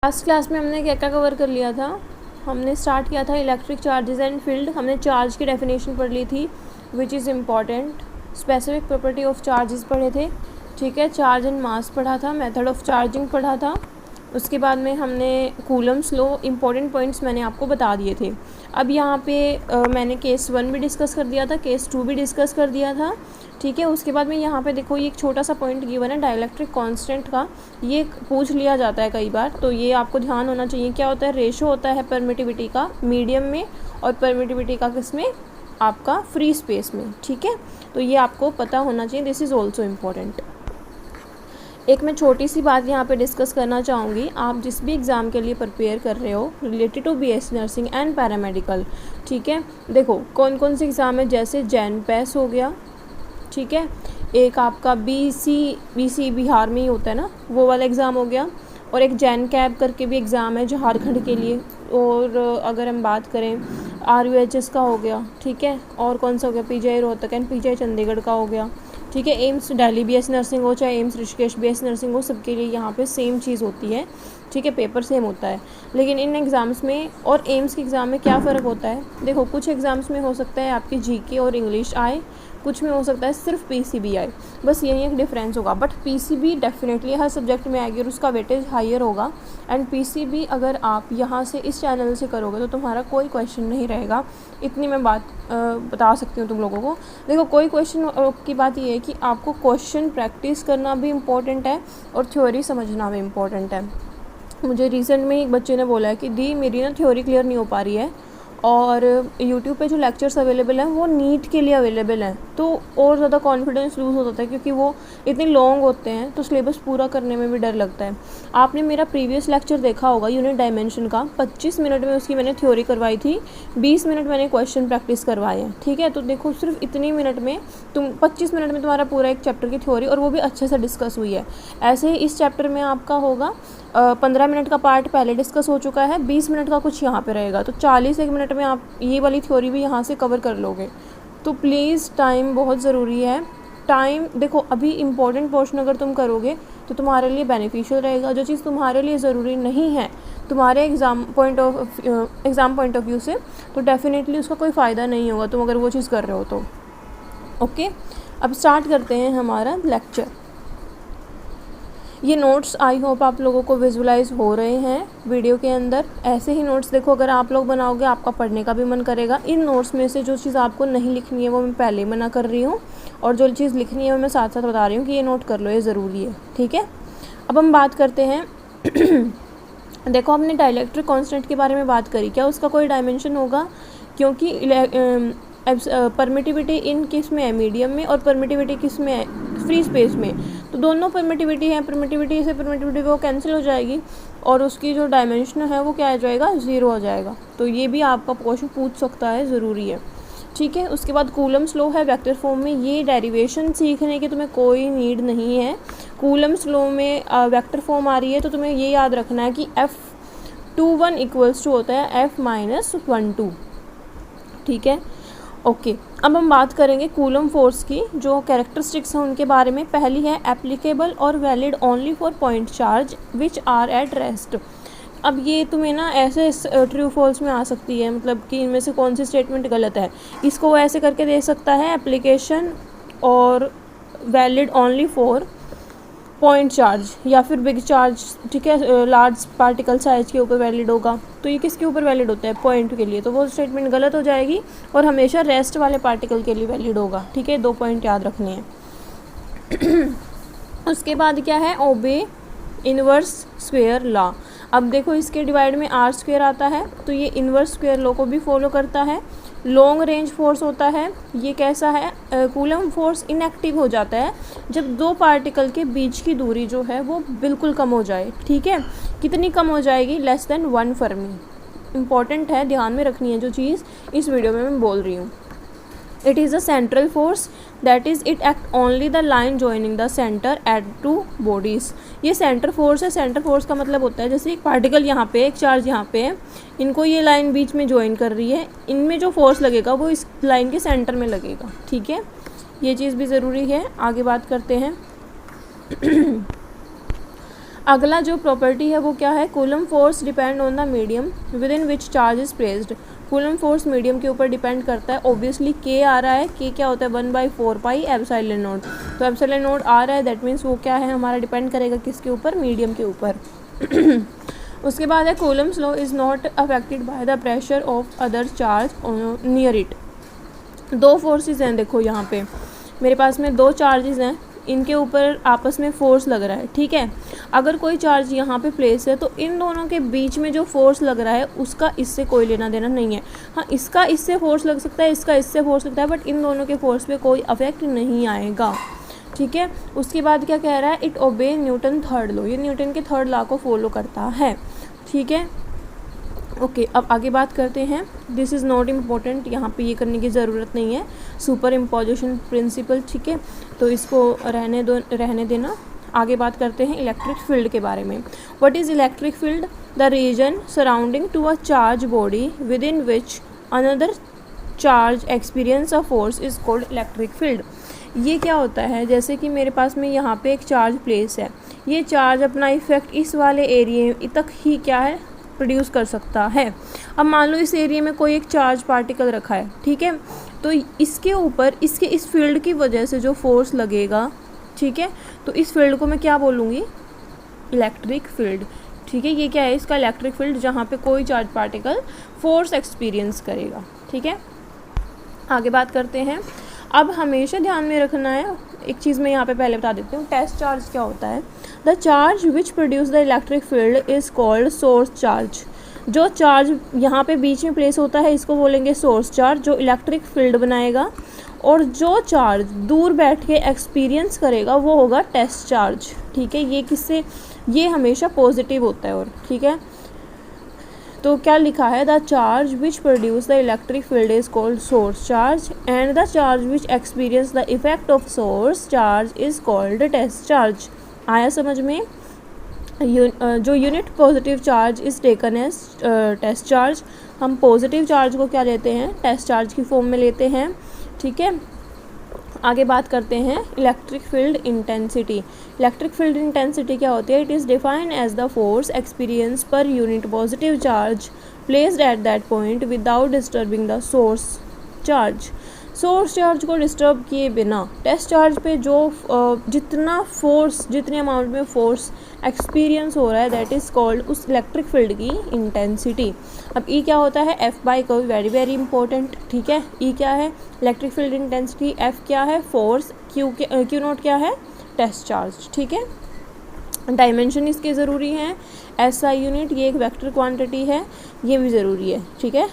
Last class में हमने क्या क्या कवर कर लिया था? हमने स्टार्ट किया था इलेक्ट्रिक चार्जेस एंड फील्ड। हमने चार्ज की डेफिनेशन पढ़ ली थी विच is important. Specific property of charges पढ़े थे, ठीक है। चार्ज एंड मास पढ़ा था, मेथड ऑफ चार्जिंग पढ़ा था। उसके बाद में हमने कूलम्स लॉ, इम्पॉर्टेंट पॉइंट्स मैंने आपको बता दिए थे। अब यहाँ पे मैंने केस 1 भी डिस्कस कर दिया था, केस 2 भी डिस्कस कर दिया था, ठीक है। उसके बाद में यहाँ पे देखो ये एक छोटा सा पॉइंट गिवन है डाइलेक्ट्रिक कांस्टेंट का, ये पूछ लिया जाता है कई बार, तो ये आपको ध्यान होना चाहिए। क्या होता है? रेशो होता है परमिटिविटी का मीडियम में और परमिटिविटी का किस में? आपका फ्री स्पेस में, ठीक है। तो ये आपको पता होना चाहिए, दिस इज़ ऑल्सो इम्पॉर्टेंट। एक मैं छोटी सी बात यहाँ पे डिस्कस करना चाहूँगी। आप जिस भी एग्ज़ाम के लिए प्रिपेयर कर रहे हो related to BSc nursing and paramedical, ठीक है। देखो कौन कौन से एग्ज़ाम है, जैसे जैन पैस हो गया, ठीक है। एक आपका बीसी बिहार में ही होता है ना, वो वाला एग्ज़ाम हो गया। और एक जैन कैब करके भी एग्ज़ाम है झारखंड के लिए। और अगर हम बात करें RUHS का हो गया, ठीक है। और कौन सा हो गया? PGI Rohtak and PGI Chandigarh का हो गया, ठीक है। एम्स दिल्ली BSc नर्सिंग हो चाहे एम्स ऋषिकेश BSc नर्सिंग हो, सबके लिए यहाँ पे सेम चीज़ होती है, ठीक है। पेपर सेम होता है। लेकिन इन एग्ज़ाम्स में और एम्स के एग्ज़ाम में क्या फ़र्क होता है? देखो कुछ एग्ज़ाम्स में हो सकता है आपकी GK और इंग्लिश आए, कुछ में हो सकता है सिर्फ PCB आए, बस यही एक डिफरेंस होगा। But PCB definitely her subject में आएगी और उसका वेटेज हायर होगा। एंड PCB अगर आप यहाँ से इस चैनल से करोगे तो तुम्हारा कोई क्वेश्चन नहीं रहेगा, इतनी मैं बात बता सकती हूँ तुम लोगों को। देखो कोई क्वेश्चन की बात ये है कि आपको क्वेश्चन प्रैक्टिस करना भी इम्पोर्टेंट है और थ्योरी समझना भी इम्पोर्टेंट है। मुझे रिसेंट में एक बच्चे ने बोला है कि दी मेरी ना थ्योरी क्लियर नहीं हो पा रही है, और यूट्यूब पे जो लेक्चर्स अवेलेबल हैं वो नीट के लिए अवेलेबल हैं, तो और ज़्यादा कॉन्फिडेंस लूज़ हो जाता है क्योंकि वो इतने लॉन्ग होते हैं, तो सिलेबस पूरा करने में भी डर लगता है। आपने मेरा प्रीवियस लेक्चर देखा होगा यूनिट डायमेंशन का, 25 मिनट में उसकी मैंने थ्योरी करवाई थी, 20 मिनट मैंने क्वेश्चन प्रैक्टिस करवाए हैं, ठीक है। तो देखो सिर्फ इतनी मिनट में 25 मिनट में तुम्हारा पूरा एक चैप्टर की थ्योरी और वो भी अच्छे से डिस्कस हुई है। ऐसे ही इस चैप्टर में आपका होगा 15 मिनट का पार्ट पहले डिस्कस हो चुका है, 20 मिनट का कुछ यहाँ पे रहेगा, तो 41 मिनट में आप ये वाली थ्योरी भी यहाँ से कवर कर लोगे। तो प्लीज़ टाइम बहुत ज़रूरी है। टाइम देखो, अभी इम्पोर्टेंट पोर्शन अगर तुम करोगे तो तुम्हारे लिए बेनिफिशियल रहेगा। जो चीज़ तुम्हारे लिए ज़रूरी नहीं है तुम्हारे एग्ज़ाम पॉइंट ऑफ व्यू से, तो डेफिनेटली उसका कोई फ़ायदा नहीं होगा तुम अगर वो चीज़ कर रहे हो तो। ओके, अब स्टार्ट करते हैं हमारा लेक्चर। ये नोट्स आई होप आप लोगों को विजुलाइज हो रहे हैं वीडियो के अंदर। ऐसे ही नोट्स देखो अगर आप लोग बनाओगे आपका पढ़ने का भी मन करेगा। इन नोट्स में से जो चीज़ आपको नहीं लिखनी है वो मैं पहले ही मना कर रही हूँ, और जो चीज़ लिखनी है वो मैं साथ साथ बता रही हूँ कि ये नोट कर लो, ये ज़रूरी है, ठीक है। अब हम बात करते हैं देखो हमने डाइलेक्ट्रिक कांस्टेंट के बारे में बात करी, क्या उसका कोई डायमेंशन होगा? क्योंकि परमिटिविटी इन किस में है? मीडियम में। और परमिटिविटी किस में है? फ्री स्पेस में। तो दोनों परमिटिविटी है, परमिटिविटी से परमिटिविटी वो कैंसिल हो जाएगी और उसकी जो डायमेंशन है वो क्या आ जाएगा? 0 हो जाएगा। तो ये भी आपका क्वेश्चन पूछ सकता है, ज़रूरी है, ठीक है। उसके बाद कूलम्स लॉ है वेक्टर फॉर्म में, ये डेरिवेशन सीखने की तुम्हें कोई नीड नहीं है। कूलम्स लॉ में वेक्टर फॉर्म आ रही है तो तुम्हें ये याद रखना है कि F21 इक्वल्स टू होता है F-12, ठीक है। ओके, अब हम बात करेंगे कूलम फोर्स की, जो कैरेक्टरिस्टिक्स हैं उनके बारे में। पहली है एप्लीकेबल और valid only for point charge which are at rest. अब ये तुम्हें ना ऐसे ट्रू फॉल्स में आ सकती है, मतलब कि इनमें से कौन सी स्टेटमेंट गलत है। इसको वो ऐसे करके दे सकता है एप्लीकेशन और valid only for point charge या फिर बिग चार्ज, ठीक है, लार्ज पार्टिकल साइज के ऊपर वैलिड होगा। तो ये किसके ऊपर वैलिड होता है? पॉइंट के लिए, तो वो स्टेटमेंट गलत हो जाएगी और हमेशा रेस्ट वाले पार्टिकल के लिए वैलिड होगा, ठीक है। 2 पॉइंट याद रखने हैं। उसके बाद क्या है? ओबे इनवर्स स्क्वायर लॉ। अब देखो इसके डिवाइड में R² आता है, तो ये इनवर्स स्क्वायर लॉ को भी फॉलो करता है। लॉन्ग रेंज फोर्स होता है, ये कैसा है? कूलम फोर्स इनएक्टिव हो जाता है जब 2 पार्टिकल के बीच की दूरी जो है वो बिल्कुल कम हो जाए, ठीक है। कितनी कम हो जाएगी? Less than 1 Fermi. इंपॉर्टेंट है, ध्यान में रखनी है जो चीज़ इस वीडियो में मैं बोल रही हूँ। It is a central force, that is it act only the line joining the centre at 2 bodies. ये सेंटर फोर्स है। सेंटर फोर्स का मतलब होता है जैसे एक पार्टिकल यहाँ पे, एक चार्ज यहाँ पे है, इनको ये लाइन बीच में ज्वाइन कर रही है, इनमें जो फोर्स लगेगा वो इस लाइन के सेंटर में लगेगा, ठीक है। ये चीज़ भी ज़रूरी है। आगे बात करते हैं। अगला जो प्रॉपर्टी है वो क्या है, coulomb force depend on the medium with in which charge is placed. Coulomb force medium के ऊपर डिपेंड करता है। ऑब्वियसली के आ रहा है, के क्या होता है 1/4 पाई एप्सिलॉन नॉट, तो एप्सिलॉन नॉट आ रहा है, दैट मीन्स वो क्या है हमारा डिपेंड करेगा किसके ऊपर, मीडियम के ऊपर। उसके बाद है Coulomb's law is not affected by the pressure of other charge near it. दो फोर्सेस हैं, देखो यहाँ पे मेरे पास में दो चार्जेस हैं, इनके ऊपर आपस में फोर्स लग रहा है, ठीक है। अगर कोई चार्ज यहाँ पे प्लेस है तो इन दोनों के बीच में जो फोर्स लग रहा है उसका इससे कोई लेना देना नहीं है। हाँ, इसका इससे फोर्स लग सकता है, इसका इससे फोर्स लगता है, बट इन दोनों के फोर्स पे कोई अफेक्ट नहीं आएगा, ठीक है। उसके बाद क्या कह रहा है, इट ओबे न्यूटन थर्ड लॉ, ये न्यूटन के थर्ड लॉ को फॉलो करता है, ठीक है। ओके, अब आगे बात करते हैं। दिस इज़ नॉट इम्पोर्टेंट, यहाँ पे ये करने की ज़रूरत नहीं है, सुपर इम्पोजिशन प्रिंसिपल, ठीक है, तो इसको रहने देना। आगे बात करते हैं इलेक्ट्रिक फील्ड के बारे में। What is electric field? The region surrounding to a charge body within which another charge experience a force is called electric field. ये क्या होता है, जैसे कि मेरे पास में यहाँ पे एक चार्ज प्लेस है, ये चार्ज अपना इफेक्ट इस वाले एरिया तक ही क्या है प्रोड्यूस कर सकता है। अब मान लो इस एरिया में कोई एक चार्ज पार्टिकल रखा है, ठीक है, तो इसके ऊपर इसके इस फील्ड की वजह से जो फोर्स लगेगा, ठीक है, तो इस फील्ड को मैं क्या बोलूँगी, इलेक्ट्रिक फील्ड, ठीक है। ये क्या है, इसका इलेक्ट्रिक फील्ड, जहाँ पे कोई चार्ज पार्टिकल फोर्स एक्सपीरियंस करेगा, ठीक है। आगे बात करते हैं। अब हमेशा ध्यान में रखना है, एक चीज़ मैं यहाँ पे पहले बता देती हूँ, टेस्ट चार्ज क्या होता है। The charge which produce the electric field is called source charge. जो चार्ज यहाँ पे बीच में प्लेस होता है इसको बोलेंगे सोर्स चार्ज, जो इलेक्ट्रिक फील्ड बनाएगा, और जो चार्ज दूर बैठ के एक्सपीरियंस करेगा वो होगा टेस्ट चार्ज, ठीक है। ये किससे, ये हमेशा पॉजिटिव होता है, और ठीक है, तो क्या लिखा है, the charge which produce the electric field is called source charge and the charge which experience the effect of source charge is called test charge. आया समझ में? जो unit positive charge is taken as test charge, हम positive charge को क्या लेते हैं, test charge की फॉर्म में लेते हैं, ठीक है। आगे बात करते हैं electric field intensity. Electric field intensity क्या होती है? It is defined as the force experience per unit positive charge placed at that point without disturbing the source charge. Source charge को डिस्टर्ब किए बिना टेस्ट चार्ज पे जो जितना force, जितने अमाउंट में फोर्स एक्सपीरियंस हो रहा है, दैट इज़ कॉल्ड उस इलेक्ट्रिक फील्ड की इंटेंसिटी। अब ई क्या होता है, F by curve, very very important, ठीक है। ई क्या है, इलेक्ट्रिक फील्ड इंटेंसिटी, एफ क्या है, फोर्स, क्यू नोट क्या है, टेस्ट चार्ज, ठीक है। डायमेंशन इसके ज़रूरी हैं, एस आई यूनिट, ये एक वेक्टर क्वांटिटी है, ये भी ज़रूरी है, ठीक है।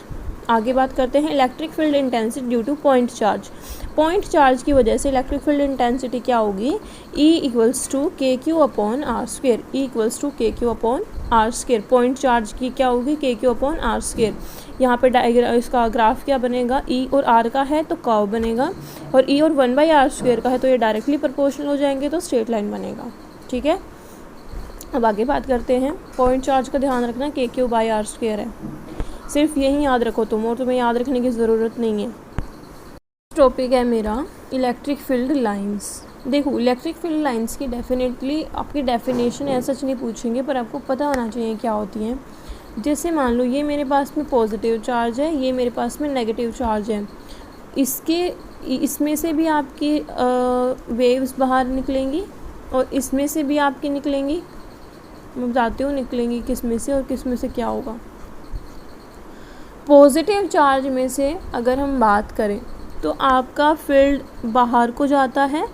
आगे बात करते हैं electric field intensity due to point charge. Point charge की वजह से इलेक्ट्रिक फील्ड इंटेंसिटी क्या होगी, E equals to K Q upon R square, E equals to K Q upon R square. Point charge की क्या होगी, के क्यू अपॉन आर स्क्वेयर। यहाँ पे इसका ग्राफ क्या बनेगा, E और R का है तो कर्व बनेगा, और E और 1/r स्क्वेयर का है तो ये डायरेक्टली प्रोपोर्शनल हो जाएंगे, तो स्ट्रेट लाइन बनेगा, ठीक है। अब आगे बात करते हैं, पॉइंट चार्ज का ध्यान रखना, के क्यू बाई आर स्क्वेयर है, सिर्फ यही याद रखो तुम, और तुम्हें याद रखने की ज़रूरत नहीं है। टॉपिक है मेरा इलेक्ट्रिक फील्ड लाइंस। देखो, इलेक्ट्रिक फील्ड लाइंस की डेफिनेटली आपकी डेफिनेशन ऐसा नहीं पूछेंगे, पर आपको पता होना चाहिए क्या होती हैं। जैसे मान लो ये मेरे पास में पॉजिटिव चार्ज है, ये मेरे पास में नेगेटिव चार्ज है, इसमें से भी आपकी वेव्स बाहर निकलेंगी और इसमें से भी आपकी निकलेंगी। मैं बताती हूँ निकलेंगी किस में से और किस में से क्या होगा। पॉजिटिव चार्ज में से अगर हम बात करें तो आपका फील्ड बाहर को जाता है,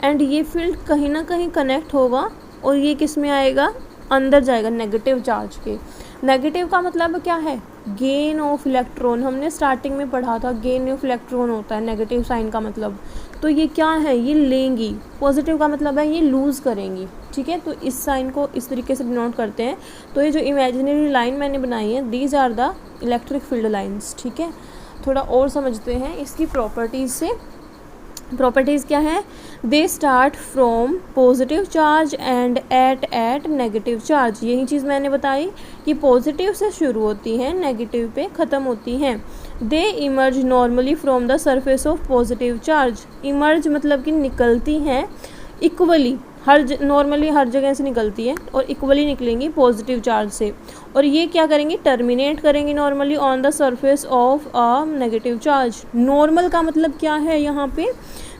एंड ये फील्ड कहीं ना कहीं कनेक्ट होगा, और ये किस में आएगा, अंदर जाएगा नेगेटिव चार्ज के। नेगेटिव का मतलब क्या है, गेन ऑफ इलेक्ट्रॉन, हमने स्टार्टिंग में पढ़ा था, गेन ऑफ इलेक्ट्रॉन होता है नेगेटिव साइन का मतलब। तो ये क्या है, ये लेंगी। पॉजिटिव का मतलब है ये लूज़ करेंगी, ठीक है। तो इस साइन को इस तरीके से डिनोट करते हैं। तो ये जो इमेजिनरी लाइन मैंने बनाई है, these are the electric field lines, ठीक है। थोड़ा और समझते हैं इसकी प्रॉपर्टीज़ से। प्रॉपर्टीज़ क्या है, they start from positive charge and at negative charge. यही चीज़ मैंने बताई कि पॉजिटिव से शुरू होती हैं, नेगेटिव पे ख़त्म होती हैं। They emerge normally from the surface of positive charge. Emerge मतलब कि निकलती हैं इक्वली, नॉर्मली हर जगह से निकलती है और इक्वली निकलेंगी पॉजिटिव चार्ज से, और ये क्या करेंगी, टर्मिनेट करेंगी normally on the surface of a negative charge. Normal का मतलब क्या है यहाँ पे,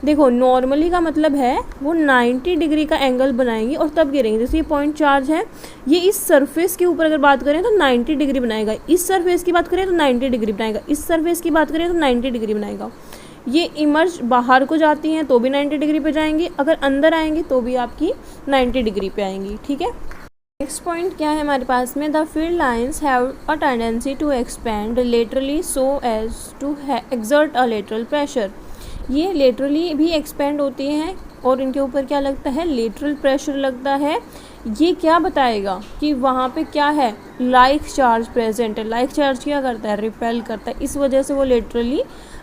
देखो नॉर्मली का मतलब है वो 90 डिग्री का एंगल बनाएंगी और तब गिरेंगे। जैसे ये पॉइंट चार्ज है, ये इस सरफेस के ऊपर अगर बात करें तो 90 डिग्री बनाएगा, इस सरफेस की बात करें तो 90 डिग्री बनाएगा, इस सरफेस की बात करें तो 90 डिग्री बनाएगा। ये इमर्ज बाहर को जाती हैं तो भी 90 डिग्री पे जाएंगी, अगर अंदर आएंगी तो भी आपकी 90 डिग्री पे आएंगी, ठीक है। नेक्स्ट पॉइंट क्या है हमारे पास में, the field lines have a tendency to expand laterally so as to exert a lateral pressure. ये लेटरली भी एक्सपेंड होती हैं और इनके ऊपर क्या लगता है, लेटरल प्रेशर लगता है। ये क्या बताएगा कि वहाँ पे क्या है, लाइक चार्ज प्रेजेंट है। लाइक चार्ज क्या करता है, रिपेल करता है, इस वजह से वो लेटरली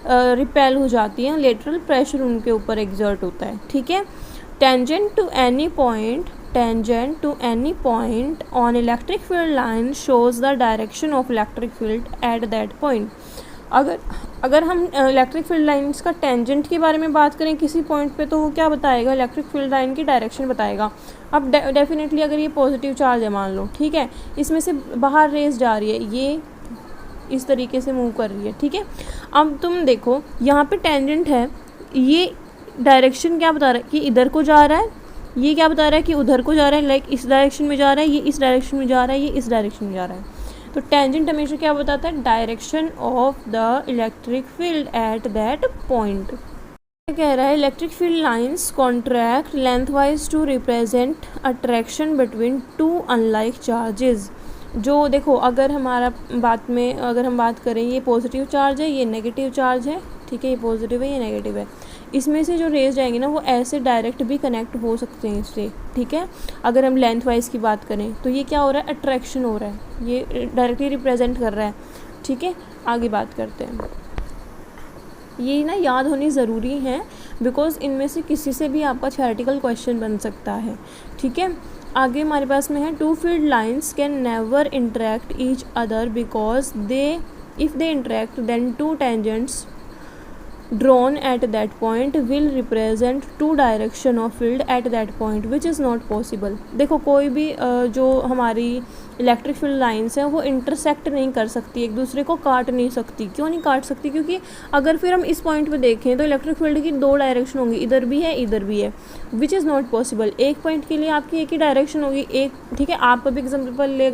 रिपेल हो जाती हैं, लेटरल प्रेशर उनके ऊपर एग्जर्ट होता है, ठीक है। Tangent to any point on electric field line shows the direction of electric field at that point. अगर हम इलेक्ट्रिक फील्ड लाइन्स का टेंजेंट के बारे में बात करें किसी पॉइंट पे, तो वो क्या बताएगा, इलेक्ट्रिक फील्ड लाइन की डायरेक्शन बताएगा। अब डेफिनेटली अगर ये पॉजिटिव चार्ज है मान लो, ठीक है, इसमें से बाहर रेस जा रही है, ये इस तरीके से मूव कर रही है, ठीक है। अब तुम देखो यहाँ पे टेंजेंट है, ये डायरेक्शन क्या बता रहा है कि इधर को जा रहा है, ये क्या बता रहा है कि उधर को जा रहा है, लाइक इस डायरेक्शन में जा रहा है, ये इस डायरेक्शन में जा रहा है, ये इस डायरेक्शन में जा रहा है। तो टेंजेंट हमेशा क्या बताता है, direction of the electric field at that point. कह रहा है electric field lines contract lengthwise to represent attraction between two unlike charges. जो देखो अगर अगर हम बात करें, ये पॉजिटिव चार्ज है, ये नेगेटिव चार्ज है, ठीक है, ये पॉजिटिव है, ये नेगेटिव है, इसमें से जो रेज जाएंगी ना वो ऐसे डायरेक्ट भी कनेक्ट हो सकते हैं इससे, ठीक है। अगर हम लेंथ वाइज की बात करें तो ये क्या हो रहा है, अट्रैक्शन हो रहा है, ये डायरेक्टली रिप्रेजेंट कर रहा है, ठीक है। आगे बात करते हैं, ये ना याद होनी ज़रूरी है बिकॉज इनमें से किसी से भी आपका थ्योरेटिकल क्वेश्चन बन सकता है, ठीक है। आगे हमारे पास में है, two field lines can never interact each other because if they interact then two tangents drawn at that point will represent two direction of field at that point which is not possible। देखो कोई भी जो हमारी electric field lines हैं वो intersect नहीं कर सकती, एक दूसरे को काट नहीं सकती। क्यों नहीं काट सकती, क्योंकि अगर फिर हम इस पॉइंट पे देखें तो इलेक्ट्रिक फील्ड की दो डायरेक्शन होंगी, इधर भी है इधर भी है, विच इज़ नॉट पॉसिबल। एक पॉइंट के लिए आपकी एक ही डायरेक्शन होगी, एक, ठीक है। आप अभी एग्जाम्पल ले,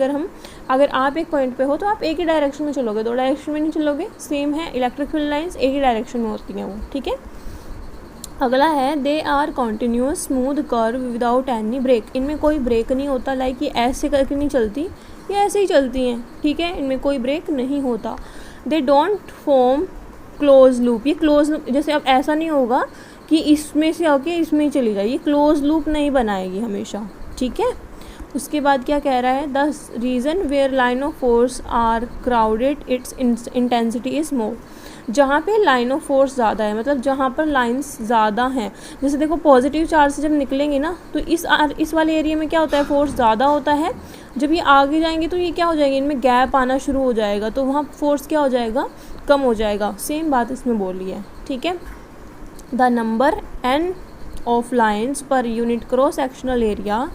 अगर आप एक पॉइंट पे हो तो आप एक ही डायरेक्शन में चलोगे, दो डायरेक्शन में नहीं चलोगे। सेम है, इलेक्ट्रिक फील्ड लाइंस एक ही डायरेक्शन में होती हैं वो, ठीक है। अगला है, they are continuous smooth curve without any break. इनमें कोई ब्रेक नहीं होता, लाइक ये ऐसे करके नहीं चलती, ये ऐसे ही चलती हैं, ठीक है, इनमें कोई ब्रेक नहीं होता। They don't form close loop. ये क्लोज लूप जैसे अब ऐसा नहीं होगा कि इसमें से आके इसमें ही चली जाए, ये क्लोज लूप नहीं बनाएगी हमेशा, ठीक है। उसके बाद क्या कह रहा है, the reason where line of force are crowded its intensity is more. जहाँ पे लाइन ऑफ फोर्स ज़्यादा है, मतलब जहाँ पर लाइंस ज़्यादा हैं, जैसे देखो पॉजिटिव चार्ज से जब निकलेंगे ना तो इस वाले एरिया में क्या होता है, फोर्स ज़्यादा होता है। जब ये आगे जाएंगे तो ये क्या हो जाएंगे, इनमें गैप आना शुरू हो जाएगा, तो वहाँ फोर्स क्या हो जाएगा, कम हो जाएगा। सेम बात इसमें बोली है, ठीक है। The number n of lines per unit cross sectional area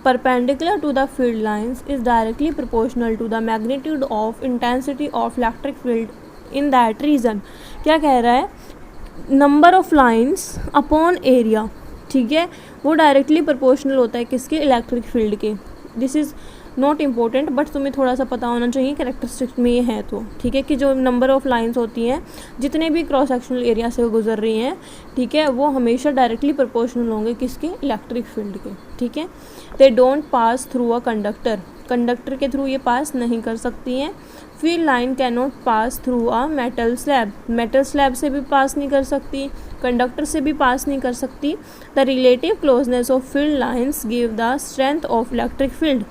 perpendicular to the field lines is directly proportional to the magnitude of intensity of electric field in that region। क्या कह रहा है, number of lines upon area, ठीक है, वो directly proportional होता है किसके, इलेक्ट्रिक फील्ड के। This is not important but तुम्हें थोड़ा सा पता होना चाहिए कैरेक्टरिस्टिक्स में ये है तो, ठीक है, कि जो नंबर ऑफ लाइंस होती हैं जितने भी क्रॉस सेक्शनल एरिया से गुजर रही हैं, ठीक है, वो हमेशा डायरेक्टली प्रोपोर्शनल होंगे किसके, इलेक्ट्रिक फील्ड के, ठीक है। They don't pass through a conductor के थ्रू ये पास नहीं कर सकती हैं। Field line can not pass through a metal slab से भी पास नहीं कर सकती, कंडक्टर से भी पास नहीं कर सकती। The relative closeness of field lines give the strength of electric field.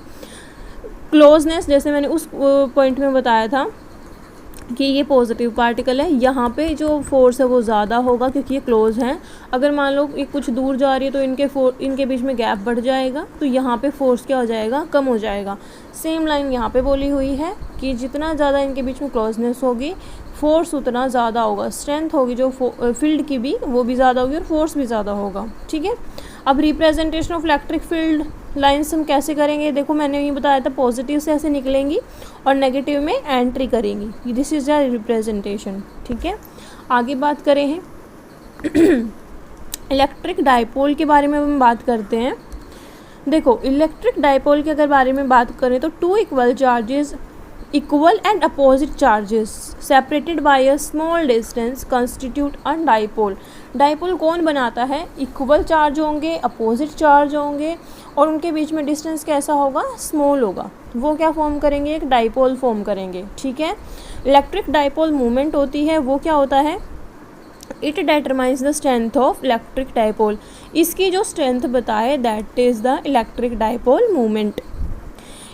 Closeness जैसे मैंने उस पॉइंट में बताया था कि ये पॉजिटिव पार्टिकल है, यहाँ पे जो फोर्स है वो ज़्यादा होगा क्योंकि ये क्लोज हैं। अगर मान लो ये कुछ दूर जा रही है तो इनके बीच में गैप बढ़ जाएगा, तो यहाँ पे फोर्स क्या हो जाएगा, कम हो जाएगा। सेम लाइन यहाँ पे बोली हुई है कि जितना ज़्यादा इनके बीच में क्लोजनेस होगी फोर्स उतना ज़्यादा होगा, स्ट्रेंथ होगी जो फील्ड की भी वो भी ज़्यादा होगी और फोर्स भी ज़्यादा होगा, ठीक है। अब representation of electric field lines हम कैसे करेंगे, देखो मैंने ये बताया था पॉजिटिव से ऐसे निकलेंगी और नेगेटिव में एंट्री करेंगी, दिस इज द रिप्रेजेंटेशन। ठीक है, आगे बात करें हैं इलेक्ट्रिक डाइपोल के बारे में हम बात करते हैं। देखो इलेक्ट्रिक डाइपोल के अगर बारे में बात करें तो two equal charges, equal and opposite charges separated by a small distance constitute a dipole. Dipole कौन बनाता है, इक्वल चार्ज होंगे, अपोजिट चार्ज होंगे और उनके बीच में डिस्टेंस कैसा होगा, स्मॉल होगा, वो क्या फॉर्म करेंगे, एक डाइपोल फॉर्म करेंगे। ठीक है, इलेक्ट्रिक डाइपोल मूवमेंट होती है वो क्या होता है, it determines the strength of electric dipole. इसकी जो स्ट्रेंथ बताए that is the electric dipole movement.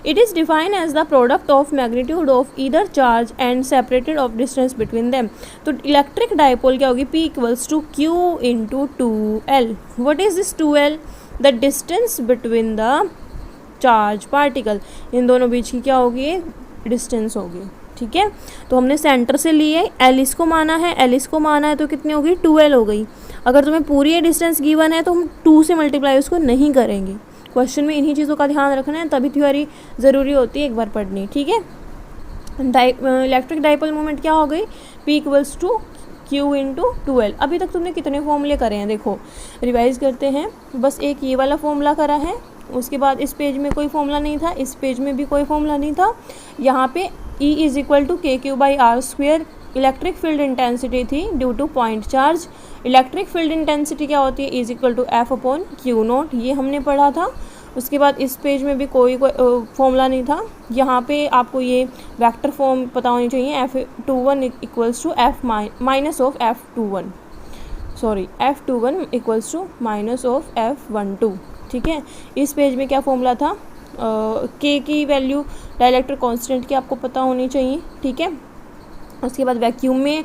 It is defined as the product of magnitude of either charge and separated of distance between them. तो electric dipole क्या होगी, P equals to Q into 2L। What is this 2L, the distance between the charge particle, इन दोनों बीच की क्या होगी, distance होगी। ठीक है, तो हमने सेंटर से लिए, L इसको माना है, L इसको माना है, तो कितनी होगी, 2L हो गई। अगर तुम्हें पूरी ये डिस्टेंस गिवन है तो हम 2 से मल्टीप्लाई उसको नहीं करेंगे। क्वेश्चन में इन्हीं चीज़ों का ध्यान रखना है, तभी थ्योरी ज़रूरी होती है एक बार पढ़नी। ठीक है, इलेक्ट्रिक डाइपोल मोमेंट क्या हो गई, P equals to Q into 2L। अभी तक तुमने कितने फॉर्मूले करे हैं, देखो रिवाइज करते हैं। बस एक ये वाला फॉर्मूला करा है, उसके बाद इस पेज में कोई फॉर्मूला नहीं था, इस पेज में भी कोई फॉर्मूला नहीं था। यहाँ पे E is equal to KQ/R²। Electric field intensity थी due to point charge. Electric field intensity क्या होती है, इज इक्वल टू F/Q0, ये हमने पढ़ा था। उसके बाद इस पेज में भी कोई फॉर्मूला नहीं था। यहाँ पे आपको ये वेक्टर फॉर्म पता होनी चाहिए, F21 equals to F minus of F21, sorry F21 equals to minus of F12। ठीक है, इस पेज में क्या फॉर्मूला था, K की वैल्यू डाइलेक्ट्रिक कांस्टेंट की आपको पता होनी चाहिए। ठीक है, उसके बाद वैक्यूम में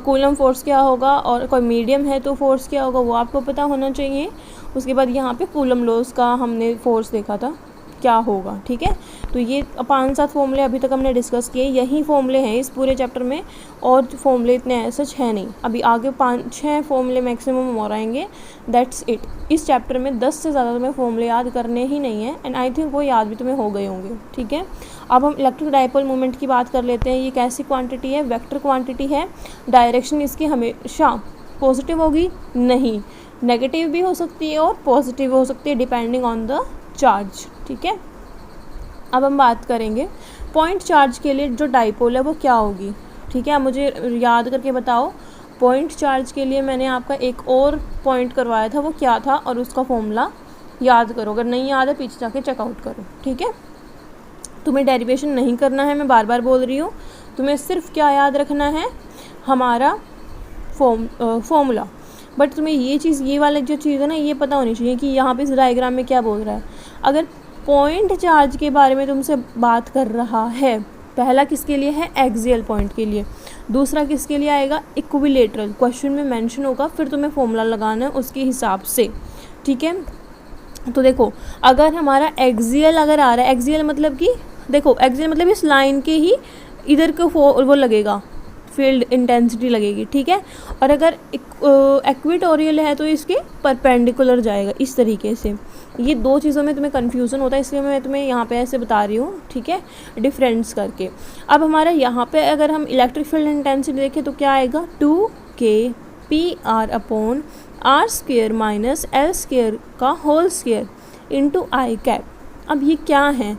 कूलम फोर्स क्या होगा और कोई मीडियम है तो फोर्स क्या होगा वो आपको पता होना चाहिए। उसके बाद यहाँ पे कूलम लॉस का हमने फोर्स देखा था क्या होगा। ठीक है, तो ये 5-7 फॉर्मूले अभी तक हमने डिस्कस किए, यही फॉर्मूले हैं इस पूरे चैप्टर में, और फॉर्मूले इतने सच है नहीं। अभी आगे 5-6 फॉर्मूले मैक्सिमम और आएंगे, दैट्स इट। इस चैप्टर में 10 से ज़्यादा तुम्हें फॉर्मूले याद करने ही नहीं है, एंड आई थिंक वो याद भी तुम्हें हो गए होंगे। ठीक है, अब हम इलेक्ट्रिक डाइपोल मोमेंट की बात कर लेते हैं। ये कैसी क्वांटिटी है, वेक्टर क्वांटिटी है। डायरेक्शन इसकी हमेशा पॉजिटिव होगी, नहीं, नेगेटिव भी हो सकती है और पॉजिटिव हो सकती है, डिपेंडिंग ऑन द चार्ज। ठीक है, अब हम बात करेंगे पॉइंट चार्ज के लिए जो डाइपोल है वो क्या होगी। ठीक है, मुझे याद करके बताओ, पॉइंट चार्ज के लिए मैंने आपका एक और पॉइंट करवाया था, वो क्या था, और उसका फॉर्मूला याद करो। अगर नहीं याद है पीछे जाके चेकआउट करो। ठीक है, तुम्हें डेरिवेशन नहीं करना है, मैं बार बार बोल रही हूँ, तुम्हें सिर्फ क्या याद रखना है, हमारा फॉर्मूला। बट तुम्हें ये चीज़, ये वाला जो चीज़ है ना, ये पता होनी चाहिए कि यहाँ पे इस डायग्राम में क्या बोल रहा है। अगर पॉइंट चार्ज के बारे में तुमसे बात कर रहा है, पहला किसके लिए है, एक्सियल पॉइंट के लिए, दूसरा किसके लिए आएगा, इक्विलेटरल, क्वेश्चन में मेंशन होगा, फिर तुम्हें फॉर्मूला लगाना है उसके हिसाब से। ठीक है, तो देखो अगर हमारा एक्सियल अगर आ रहा है, एक्सियल मतलब कि देखो, एक्सियल मतलब इस लाइन के ही इधर को वो लगेगा, फील्ड इंटेंसिटी लगेगी। ठीक है, और अगर इक्वेटोरियल है तो इसके परपेंडिकुलर जाएगा, इस तरीके से। ये दो चीज़ों में तुम्हें कन्फ्यूज़न होता है, इसलिए मैं तुम्हें यहाँ पे ऐसे बता रही हूँ। ठीक है, डिफरेंस करके। अब हमारा यहाँ पे अगर हम इलेक्ट्रिक फील्ड इंटेंसिटी देखें तो क्या आएगा, 2kPr/r² माइनस L² का whole square into i cap. अब ये क्या है,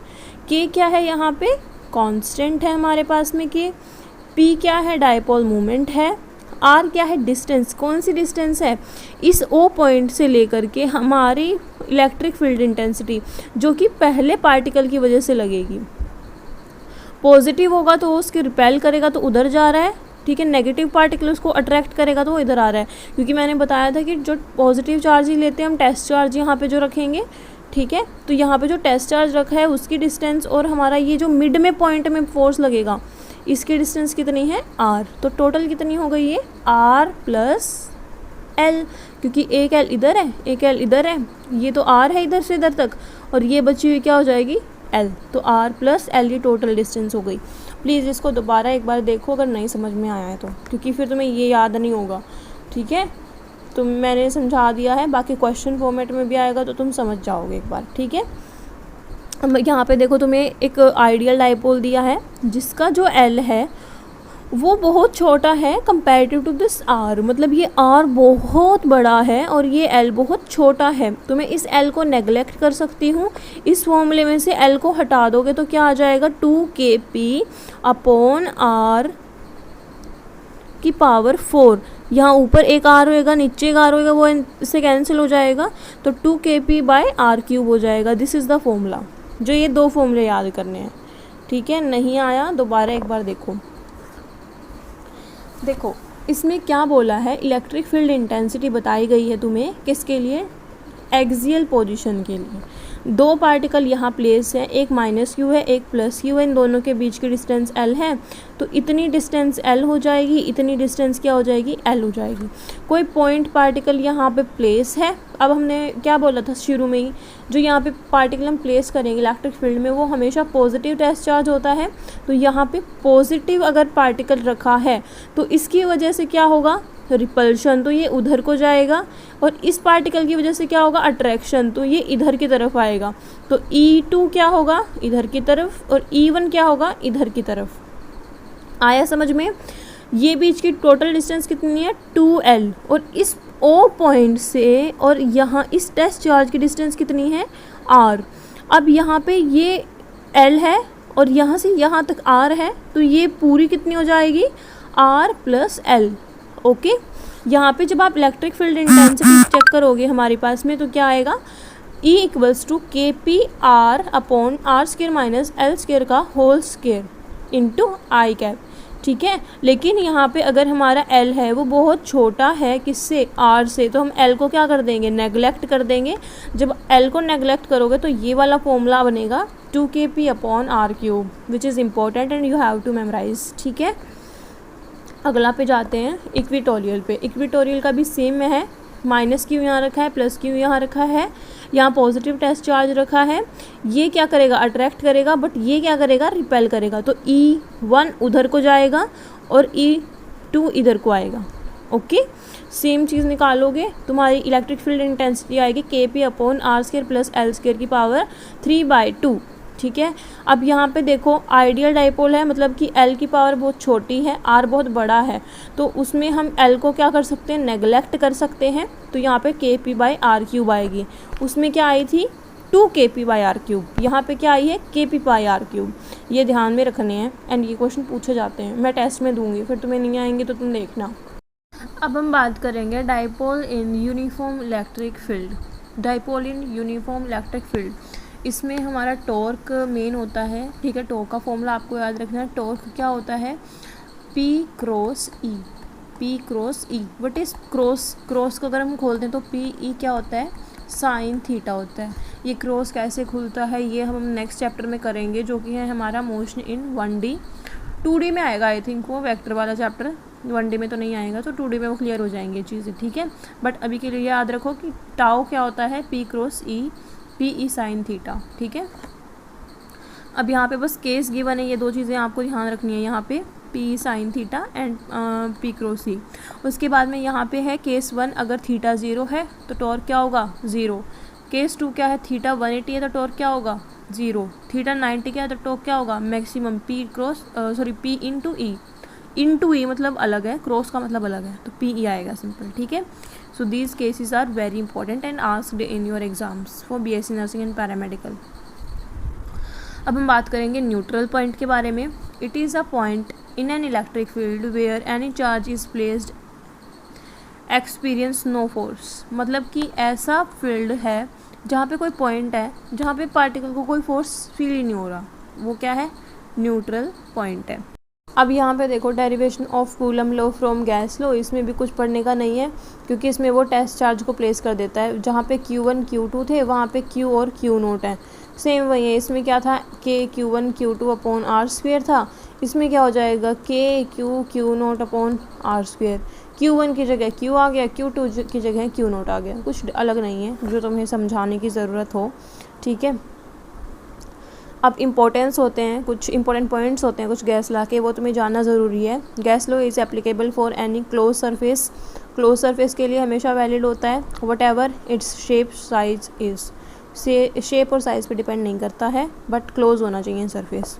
K क्या है, यहाँ पे कांस्टेंट है हमारे पास में K, P क्या है, डाइपोल मोमेंट है, R क्या है, डिस्टेंस, कौन सी डिस्टेंस है, इस O पॉइंट से लेकर के हमारी इलेक्ट्रिक फील्ड इंटेंसिटी, जो कि पहले पार्टिकल की वजह से लगेगी। पॉजिटिव होगा तो उसके रिपेल करेगा तो उधर जा रहा है। ठीक है, नेगेटिव पार्टिकल उसको अट्रैक्ट करेगा तो वो इधर आ रहा है, क्योंकि मैंने बताया था कि जो पॉजिटिव चार्ज ही लेते हैं हम, टेस्ट चार्ज यहाँ पे जो रखेंगे। ठीक है, तो यहाँ पे जो टेस्ट चार्ज रखा है उसकी डिस्टेंस और हमारा ये जो मिड में पॉइंट में फोर्स लगेगा इसकी डिस्टेंस कितनी है, R। तो टोटल कितनी हो गई ये, R प्लस L, क्योंकि एक L इधर है एक L इधर है, ये तो R है इधर से इधर तक, और ये बची हुई क्या हो जाएगी, L। तो R प्लस L ये टोटल डिस्टेंस हो गई। प्लीज़ इसको दोबारा एक बार देखो अगर नहीं समझ में आया है तो, क्योंकि फिर तुम्हें ये याद नहीं होगा। ठीक है, मैंने समझा दिया है, बाकी क्वेश्चन फॉर्मेट में भी आएगा तो तुम समझ जाओगे एक बार, ठीक है। अब यहाँ पे देखो तुम्हें एक आइडियल डाइपोल दिया है जिसका जो एल है वो बहुत छोटा है कंपैरेटिव टू दिस आर, मतलब ये आर बहुत बड़ा है और ये एल बहुत छोटा है। तो मैं इस एल को नेगलेक्ट कर सकती हूँ, इस फॉर्मूले में से एल को हटा दोगे तो क्या आ जाएगा 2kp अपॉन आर की पावर 4। यहाँ ऊपर एक आर होएगा, नीचे एक आर होएगा, वो इससे कैंसिल हो जाएगा, तो 2kp बाय आर क्यूब हो जाएगा। This is the formula. जो ये दो फॉर्मूले याद करने हैं, ठीक है। नहीं आया दोबारा एक बार देखो। देखो इसमें क्या बोला है, इलेक्ट्रिक फील्ड इंटेंसिटी बताई गई है तुम्हें किसके लिए, एक्सियल पोजीशन के लिए। दो पार्टिकल यहाँ प्लेस है, एक माइनस क्यू है एक प्लस क्यू है, इन दोनों के बीच की डिस्टेंस एल है, तो इतनी डिस्टेंस एल हो जाएगी, इतनी डिस्टेंस क्या हो जाएगी, एल हो जाएगी। कोई पॉइंट पार्टिकल यहाँ पे प्लेस है। अब हमने क्या बोला था शुरू में ही, जो यहाँ पे पार्टिकल हम प्लेस करेंगे इलेक्ट्रिक फील्ड में वो हमेशा पॉजिटिव टेस्ट चार्ज होता है। तो यहाँ पे पॉजिटिव अगर पार्टिकल रखा है तो इसकी वजह से क्या होगा, रिपल्शन, तो ये उधर को जाएगा, और इस पार्टिकल की वजह से क्या होगा, अट्रैक्शन, तो ये इधर की तरफ आएगा। तो E2 क्या होगा, इधर की तरफ, और E1 क्या होगा, इधर की तरफ। आया समझ में। ये बीच की टोटल डिस्टेंस कितनी है 2L, और इस O पॉइंट से और यहाँ इस टेस्ट चार्ज की डिस्टेंस कितनी है R। अब यहाँ पे ये L है और यहाँ से यहाँ तक R है, तो ये पूरी कितनी हो जाएगी, R प्लस L। ओके, यहाँ पे जब आप इलेक्ट्रिक फील्ड इंटेंसिटी चेक करोगे हमारे पास में, तो क्या आएगा, E equals to KP R upon R square minus L square का whole square into i cap, ठीक है। लेकिन यहाँ पे अगर हमारा L है वो बहुत छोटा है किससे, R से, तो हम L को क्या कर देंगे, नेगलेक्ट कर देंगे। जब L को नेगलेक्ट करोगे तो ये वाला फॉर्मूला बनेगा 2kp upon R cube, which is important and you have to memorise, ठीक है। अगला पे जाते हैं इक्विटोरियल पे। इक्विटोरियल का भी सेम में है, माइनस क्यू यहाँ रखा है, प्लस क्यू यहाँ रखा है, यहाँ पॉजिटिव टेस्ट चार्ज रखा है। ये क्या करेगा, अट्रैक्ट करेगा, बट ये क्या करेगा, रिपेल करेगा। तो E1 उधर को जाएगा और E2 इधर को आएगा। ओके, सेम चीज़ निकालोगे, तुम्हारी इलेक्ट्रिक फील्ड इंटेंसिटी आएगी KP upon R square plus L square की पावर 3/2, ठीक है। अब यहाँ पे देखो आइडियल डाइपोल है, मतलब कि L की पावर बहुत छोटी है, R बहुत बड़ा है, तो उसमें हम L को क्या कर सकते हैं, नेगलेक्ट कर सकते हैं। तो यहाँ पे KP बाई आर क्यूब आएगी। उसमें क्या आई थी 2kp बाई आर क्यूब, यहाँ पे क्या आई है KP बाई आर क्यूब। ये ध्यान में रखने हैं एंड ये क्वेश्चन पूछे जाते हैं, मैं टेस्ट में दूंगी, फिर तुम्हें नहीं आएंगे तो तुम देखना। अब हम बात करेंगे dipole in uniform electric field. Dipole in uniform electric field, इसमें हमारा टॉर्क मेन होता है, ठीक है। टॉर्क का फॉर्मूला आपको याद रखना है। टॉर्क क्या होता है, P cross E, P cross E। What is cross, cross को अगर हम खोलते हैं तो PE क्या होता है, साइन थीटा होता है। ये क्रॉस कैसे खुलता है ये हम नेक्स्ट चैप्टर में करेंगे, जो कि है हमारा मोशन इन 1D। 2D में आएगा आई थिंक वो वेक्टर वाला चैप्टर, 1D में तो नहीं आएगा, तो 2D में वो क्लियर हो जाएंगे चीज़ें, ठीक है। बट अभी के लिए याद रखो कि टाउ क्या होता है, P cross E, PE sine theta, ठीक है। अब यहाँ पे बस केस गिवन है, ये दो चीज़ें आपको ध्यान रखनी है, यहाँ पे PE sine theta and P cross E। उसके बाद में यहाँ पे है केस 1, अगर थीटा 0 है तो टॉर्क क्या होगा 0। केस 2 क्या है, थीटा 180 है तो टॉर्क क्या होगा 0। थीटा 90 क्या है तो टॉर्क क्या होगा maximum P into E। Into E मतलब अलग है, क्रॉस का मतलब अलग है, तो PE आएगा सिंपल, ठीक है। So these cases are very important and asked in your exams for BSc nursing and paramedical. अब हम बात करेंगे न्यूट्रल पॉइंट के बारे में। It is a point in an electric field where any charge is placed experience no force, मतलब कि ऐसा फील्ड है जहाँ पे कोई पॉइंट है जहाँ पे पार्टिकल को कोई फोर्स फील ही नहीं हो रहा, वो क्या है, न्यूट्रल पॉइंट है। अब यहाँ पे देखो derivation of coulomb law from gas law, इसमें भी कुछ पढ़ने का नहीं है क्योंकि इसमें वो टेस्ट चार्ज को प्लेस कर देता है। जहाँ पे Q1 Q2 थे वहाँ पे Q और Q0 है, सेम वही है। इसमें क्या था, K Q1 Q2 upon R square था, इसमें क्या हो जाएगा K Q Q0 upon R square. Q1 की जगह Q आ गया, Q2 की जगह Q0 आ गया, कुछ अलग नहीं है जो तुम्हें समझाने की ज़रूरत हो, ठीक है। अब इम्पोर्टेंस होते हैं, कुछ इंपॉर्टेंट पॉइंट्स होते हैं कुछ गैस लॉ के, वो तुम्हें जानना ज़रूरी है। Gas law is applicable for any close surface. Close surface के लिए हमेशा वैलिड होता है, what ever its shape size is. Shape और साइज़ पे डिपेंड नहीं करता है, बट क्लोज होना चाहिए surface.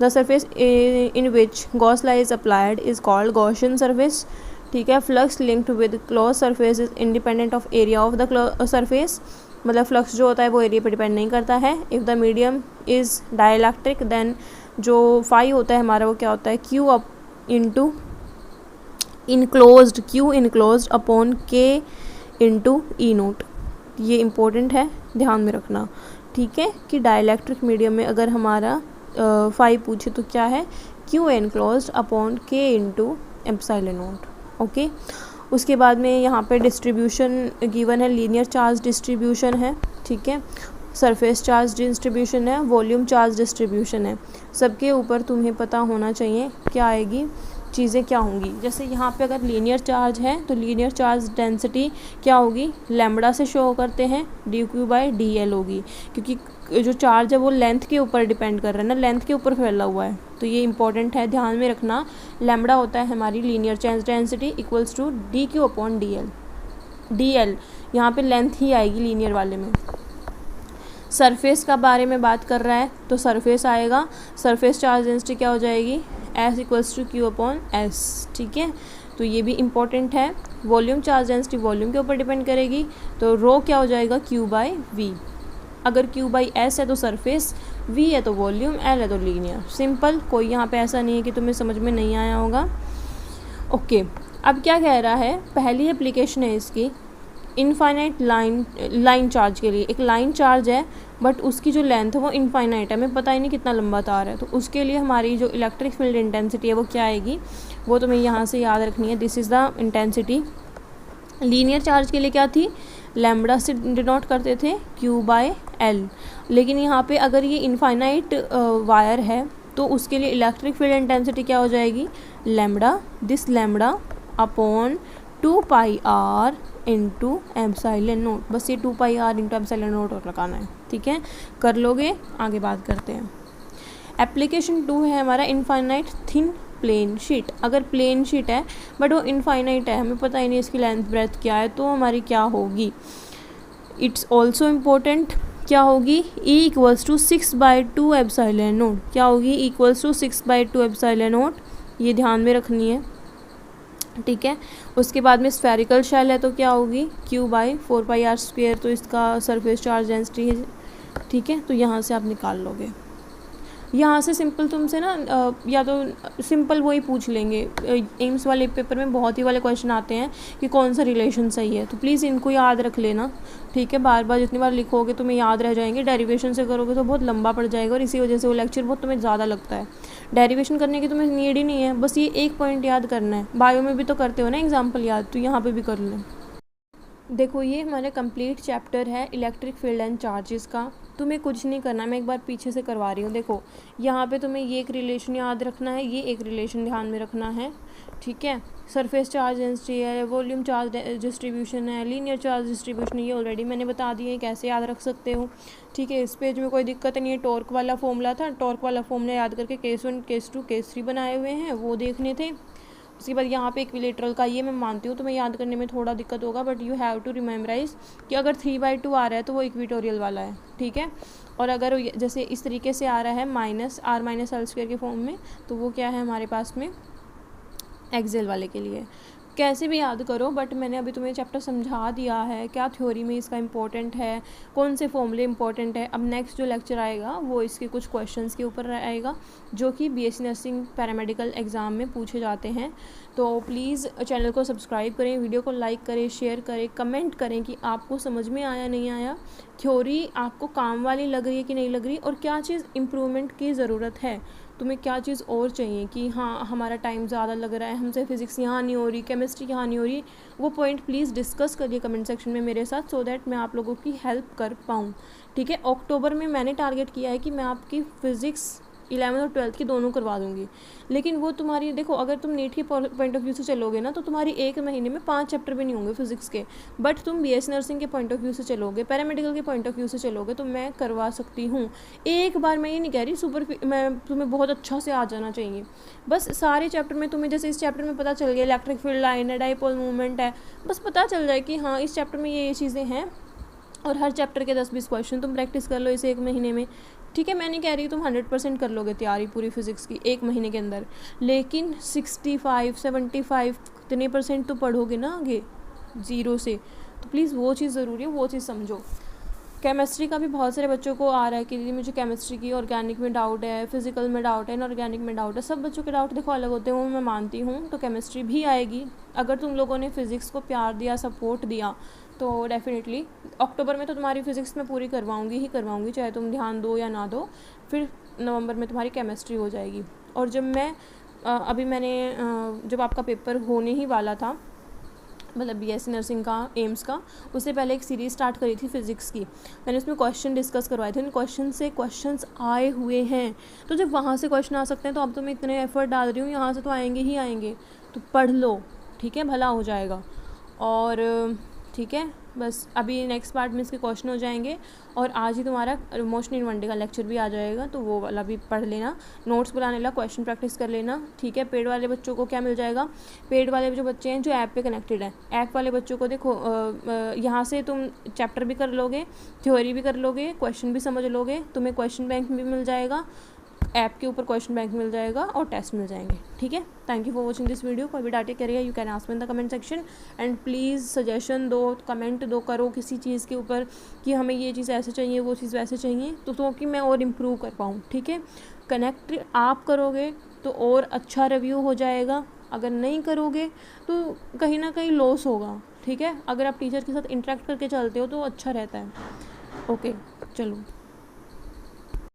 The surface in which Gauss law is applied is called Gaussian surface. ठीक है। Flux linked with close surface is independent of area of the surface. मतलब फ्लक्स जो होता है वो एरिया पे डिपेंड नहीं करता है। If the medium is dielectric then जो फाई होता है हमारा वो क्या होता है, Q up into enclosed, Q enclosed upon K into E naught. ये इम्पोर्टेंट है, ध्यान में रखना। ठीक है, कि डाइलेक्ट्रिक मीडियम में अगर हमारा फाई पूछे तो क्या है, Q enclosed upon K into epsilon note. Okay. उसके बाद में यहाँ पे डिस्ट्रीब्यूशन गिवन है, लीनियर चार्ज डिस्ट्रीब्यूशन है। ठीक है। सरफेस चार्ज डिस्ट्रीब्यूशन है, वॉल्यूम चार्ज डिस्ट्रीब्यूशन है। सबके ऊपर तुम्हें पता होना चाहिए क्या आएगी, चीज़ें क्या होंगी। जैसे यहाँ पे अगर लीनियर चार्ज है तो लीनियर चार्ज डेंसिटी क्या होगी, लैम्बडा से शो करते हैं, D Q by D L होगी, क्योंकि जो चार्ज है वो लेंथ के ऊपर डिपेंड कर रहा है ना, लेंथ के ऊपर फैला हुआ है। तो ये इंपॉर्टेंट है, ध्यान में रखना। लैम्बडा होता है हमारी linear charge density equals to D Q upon D L. D L यहाँ पर लेंथ ही आएगी लीनियर वाले में। सरफेस का बारे में बात कर रहा है तो सरफेस आएगा, सरफेस चार्ज डेंसिटी क्या हो जाएगी, S equals to Q upon S. ठीक है। तो ये भी इम्पोर्टेंट है। वॉल्यूम चार्ज डेंसिटी वॉल्यूम के ऊपर डिपेंड करेगी, तो रो क्या हो जाएगा, क्यू बाई वी। अगर क्यू बाई एस है तो सरफेस, वी है तो वॉल्यूम, एल है तो लीनियर। सिंपल, कोई यहाँ पे ऐसा नहीं है कि तुम्हें समझ में नहीं आया होगा। ओके। अब क्या कह रहा है, पहली एप्लीकेशन है इसकी इनफाइनाइट लाइन चार्ज के लिए। एक लाइन चार्ज है बट उसकी जो लेंथ है वो इनफाइनाइट है, हमें पता ही नहीं कितना लंबा तार है, तो उसके लिए हमारी जो इलेक्ट्रिक फील्ड इंटेंसिटी है वो क्या आएगी, वो तुम्हें यहाँ से याद रखनी है। This is the intensity. Linear charge के लिए क्या थी, लैम्बडा से डिनोट करते थे, क्यू बाय एल। लेकिन यहाँ पे अगर ये इनफाइनाइट वायर है तो उसके लिए इलेक्ट्रिक फील्ड इंटेंसिटी क्या हो जाएगी, lambda, this lambda upon 2 pi R into epsilon naught. बस ये 2 pi R into epsilon naught और लगाना है। ठीक है, कर लोगे, आगे बात करते हैं। एप्लीकेशन 2 है हमारा इनफाइनाइट थिन प्लेन शीट। अगर प्लेन शीट है बट वो इनफाइनाइट है, हमें पता ही नहीं इसकी लेंथ ब्रेथ क्या है, तो हमारी क्या होगी, इट्स ऑल्सो इम्पोर्टेंट। क्या होगी, E equals to 6/2 epsilon naught. क्या होगी, इक्वल्स टू 6/2 एप्सिलॉन नोट। ये ध्यान में रखनी है। ठीक है। उसके बाद में स्फेरिकल शेल है तो क्या होगी, Q by 4 pi R square, तो इसका सरफेस चार्ज डेंसिटी है। ठीक है, तो यहाँ से आप निकाल लोगे। यहाँ से सिंपल तुमसे ना या तो सिंपल वही पूछ लेंगे, एम्स वाले पेपर में बहुत ही वाले क्वेश्चन आते हैं कि कौन सा रिलेशन सही है, तो प्लीज़ इनको याद रख लेना। ठीक है, बार बार जितनी बार लिखोगे तुम्हें याद रह जाएंगे। डेरिवेशन से करोगे तो बहुत लंबा पड़ जाएगा और इसी वजह से वो लेक्चर बहुत तुम्हें ज़्यादा लगता है। डेरिवेशन करने की तुम्हें नीड ही नहीं है, बस ये एक पॉइंट याद करना है। बायो में भी तो करते हो ना एग्जाम्पल याद, तो यहाँ पर भी कर लें। देखो ये हमारा कंप्लीट चैप्टर है इलेक्ट्रिक फील्ड एंड चार्जेस का। तुम्हें कुछ नहीं करना, मैं एक बार पीछे से करवा रही हूँ। देखो यहाँ पे तुम्हें ये एक रिलेशन याद रखना है, ये एक रिलेशन ध्यान में रखना है। ठीक है, सरफेस चार्ज डेंसिटी है, वॉल्यूम चार्ज डिस्ट्रीब्यूशन है, लीनियर चार्ज डिस्ट्रीब्यूशन, ये ऑलरेडी मैंने बता दिया है कैसे याद रख सकते हो। ठीक है, इस पेज में कोई दिक्कत नहीं है। टॉर्क वाला फॉर्मूला था, टॉर्क वाला फॉर्मूला याद करके केस 1 केस 2 केस 3 बनाए हुए हैं, वो देखने थे। उसके बाद यहाँ पे इक्विलेटरल का, ये मैं मानती हूँ तुम्हें याद करने में थोड़ा दिक्कत होगा, बट यू हैव टू रिमेमराइज कि अगर 3/2 आ रहा है तो वो इक्विटोरियल वाला है। ठीक है, और अगर जैसे इस तरीके से आ रहा है -r-l² के फॉर्म में, तो वो क्या है हमारे पास में एक्सेल वाले के लिए। कैसे भी याद करो, बट मैंने अभी तुम्हें चैप्टर समझा दिया है क्या थ्योरी में इसका इंपॉर्टेंट है, कौन से फॉर्मूले इंपॉर्टेंट है। अब नेक्स्ट जो लेक्चर आएगा वो इसके कुछ क्वेश्चंस के ऊपर आएगा जो कि BSc नर्सिंग पैरामेडिकल एग्ज़ाम में पूछे जाते हैं। तो प्लीज़ चैनल को सब्सक्राइब करें, वीडियो को लाइक करें, शेयर करें, कमेंट करें कि आपको समझ में आया नहीं आया, थ्योरी आपको काम वाली लग रही है कि नहीं लग रही, और क्या चीज़ इम्प्रूवमेंट की ज़रूरत है, तुम्हें क्या चीज़ और चाहिए कि हाँ हमारा टाइम ज़्यादा लग रहा है, हमसे फिज़िक्स यहाँ नहीं हो रही, केमिस्ट्री यहाँ नहीं हो रही। वो पॉइंट प्लीज़ डिस्कस करिए कमेंट सेक्शन में मेरे साथ, सो दैट मैं आप लोगों की हेल्प कर पाऊँ। ठीक है, अक्टूबर में मैंने टारगेट किया है कि मैं आपकी फ़िज़िक्स 11th और 12th की दोनों करवा दूँगी। लेकिन वो तुम्हारी देखो, अगर तुम नीट के पॉइंट ऑफ व्यू से चलोगे ना, तो तुम्हारी 1 महीने में 5 चैप्टर भी नहीं होंगे फिजिक्स के। बट तुम BSc नर्सिंग के पॉइंट ऑफ व्यू से चलोगे, पैरामेडिकल के पॉइंट ऑफ व्यू से चलोगे, तो मैं करवा सकती हूँ। एक बार मैं ये नहीं कह रही मैं तुम्हें बहुत अच्छा से आ जाना चाहिए, बस सारे चैप्टर में तुम्हें, जैसे इस चैप्टर में पता चल गया इलेक्ट्रिक फील्ड लाइन है, डाइपोल मूवमेंट है, बस पता चल जाए कि हाँ इस चैप्टर में ये चीज़ें हैं, और हर चैप्टर के 10-20 क्वेश्चन तुम प्रैक्टिस कर लो इस 1 महीने में। ठीक है, मैं नहीं कह रही तुम 100% कर लोगे तैयारी पूरी फिज़िक्स की 1 महीने के अंदर, लेकिन 65-75 इतने % तो पढ़ोगे ना आगे 0 से। तो प्लीज़ वो चीज़ ज़रूरी है, वो चीज़ समझो। केमिस्ट्री का भी बहुत सारे बच्चों को आ रहा है कि दीदी मुझे केमिस्ट्री की ऑर्गेनिक में डाउट है, फिजिकल में डाउट है, इनऑर्गेनिक में डाउट है। सब बच्चों के डाउट देखो अलग होते हैं, वो मैं मानती हूँ। तो केमिस्ट्री भी आएगी, अगर तुम लोगों ने फ़िज़िक्स को प्यार दिया, सपोर्ट दिया, तो डेफिनेटली अक्टूबर में तो तुम्हारी फ़िज़िक्स में पूरी करवाऊँगी ही करवाऊँगी, चाहे तुम ध्यान दो या ना दो। फिर नवंबर में तुम्हारी केमिस्ट्री हो जाएगी। और जब मैं अभी मैंने जब आपका पेपर होने ही वाला था, मतलब BSc नर्सिंग का, एम्स का, उससे पहले एक सीरीज़ स्टार्ट करी थी फ़िज़िक्स की। मैंने उसमें क्वेश्चन डिस्कस करवाए थे, उन क्वेश्चन से क्वेश्चंस आए हुए हैं। तो जब वहाँ से क्वेश्चन आ सकते हैं, तो अब तो मैं इतने एफर्ट डाल रही हूँ, यहाँ से तो आएंगे ही आएंगे। तो पढ़ लो, ठीक है, भला हो जाएगा। और ठीक है, बस अभी नेक्स्ट पार्ट में इसके क्वेश्चन हो जाएंगे, और आज ही तुम्हारा मोशन इन वन डे का लेक्चर भी आ जाएगा, तो वो वाला भी पढ़ लेना, नोट्स बुलाने ला, क्वेश्चन प्रैक्टिस कर लेना। ठीक है, पेड वाले बच्चों को क्या मिल जाएगा, पेड वाले जो बच्चे हैं जो ऐप पे कनेक्टेड हैं, ऐप वाले बच्चों को देखो यहाँ से तुम चैप्टर भी कर लोगे, थ्योरी भी कर लोगे, क्वेश्चन भी समझ लोगे, तुम्हें क्वेश्चन बैंक भी मिल जाएगा, ऐप के ऊपर क्वेश्चन बैंक मिल जाएगा, और टेस्ट मिल जाएंगे। ठीक है, thank you for watching this video. कोई भी डाटे करेगा you can ask me in the comment section, and please suggestion दो, कमेंट दो करो किसी चीज़ के ऊपर कि हमें ये चीज़ ऐसे चाहिए, वो चीज़ वैसे चाहिए, तो कि मैं और इम्प्रूव कर पाऊँ। ठीक है, कनेक्ट आप करोगे तो और अच्छा रिव्यू हो जाएगा, अगर नहीं करोगे तो कहीं ना कहीं लॉस होगा। ठीक है, अगर आप टीचर के साथ इंटरेक्ट करके चलते हो तो अच्छा रहता है। ओके, चलो।